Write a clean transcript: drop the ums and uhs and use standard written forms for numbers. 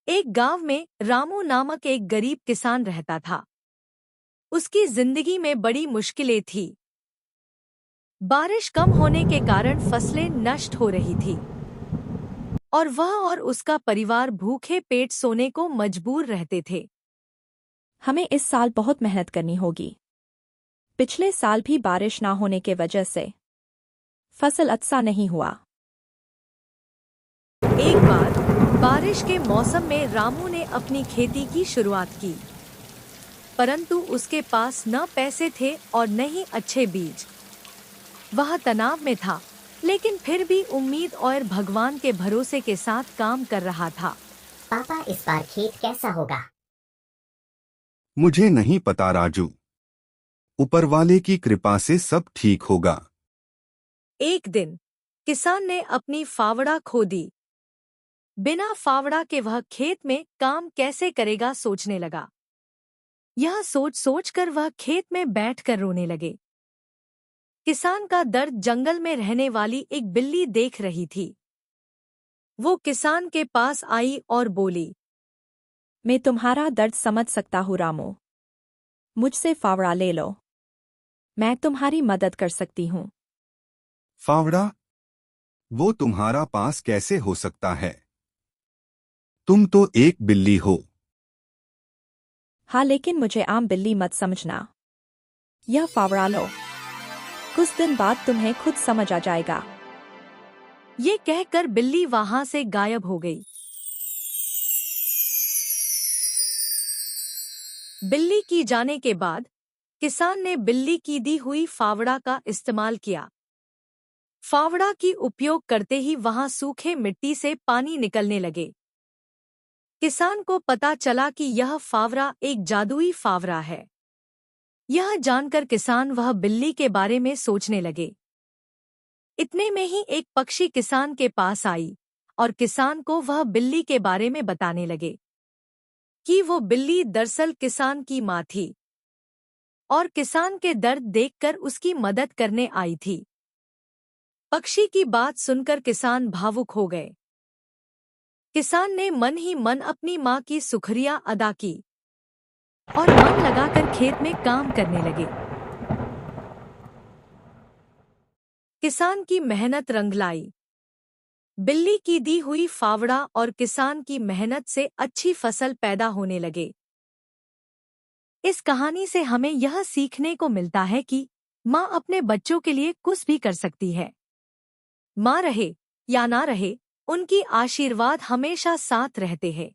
एक गांव में रामू नामक एक गरीब किसान रहता था। उसकी जिंदगी में बड़ी मुश्किलें थी। बारिश कम होने के कारण फसलें नष्ट हो रही थी और वह और उसका परिवार भूखे पेट सोने को मजबूर रहते थे। हमें इस साल बहुत मेहनत करनी होगी। पिछले साल भी बारिश ना होने के वजह से फसल अच्छा नहीं हुआ। एक बार बारिश के मौसम में रामू ने अपनी खेती की शुरुआत की, परंतु उसके पास न पैसे थे और न ही अच्छे बीज। वह तनाव में था, लेकिन फिर भी उम्मीद और भगवान के भरोसे के साथ काम कर रहा था। पापा, इस बार खेत कैसा होगा? मुझे नहीं पता राजू। ऊपर वाले की कृपा से सब ठीक होगा। एक दिन किसान ने अपनी फावड़ा खो दी। बिना फावड़ा के वह खेत में काम कैसे करेगा सोचने लगा। यह सोच सोचकर वह खेत में बैठकर रोने लगे। किसान का दर्द जंगल में रहने वाली एक बिल्ली देख रही थी। वो किसान के पास आई और बोली, मैं तुम्हारा दर्द समझ सकता हूँ रामू। मुझसे फावड़ा ले लो, मैं तुम्हारी मदद कर सकती हूँ। फावड़ा? वो तुम्हारा पास कैसे हो सकता है? तुम तो एक बिल्ली हो। हाँ, लेकिन मुझे आम बिल्ली मत समझना। यह फावड़ा लो, कुछ दिन बाद तुम्हें खुद समझ आ जाएगा। ये कहकर बिल्ली वहां से गायब हो गई। बिल्ली की जाने के बाद किसान ने बिल्ली की दी हुई फावड़ा का इस्तेमाल किया। फावड़ा की उपयोग करते ही वहां सूखे मिट्टी से पानी निकलने लगे। किसान को पता चला कि यह फावड़ा एक जादुई फावड़ा है। यह जानकर किसान वह बिल्ली के बारे में सोचने लगे। इतने में ही एक पक्षी किसान के पास आई और किसान को वह बिल्ली के बारे में बताने लगे कि वो बिल्ली दरअसल किसान की माँ थी और किसान के दर्द देखकर उसकी मदद करने आई थी। पक्षी की बात सुनकर किसान भावुक हो गए। किसान ने मन ही मन अपनी माँ की शुक्रिया अदा की और मन लगाकर खेत में काम करने लगे। किसान की मेहनत रंग लाई। बिल्ली की दी हुई फावड़ा और किसान की मेहनत से अच्छी फसल पैदा होने लगे। इस कहानी से हमें यह सीखने को मिलता है कि माँ अपने बच्चों के लिए कुछ भी कर सकती है। माँ रहे या ना रहे, उनकी आशीर्वाद हमेशा साथ रहते हैं।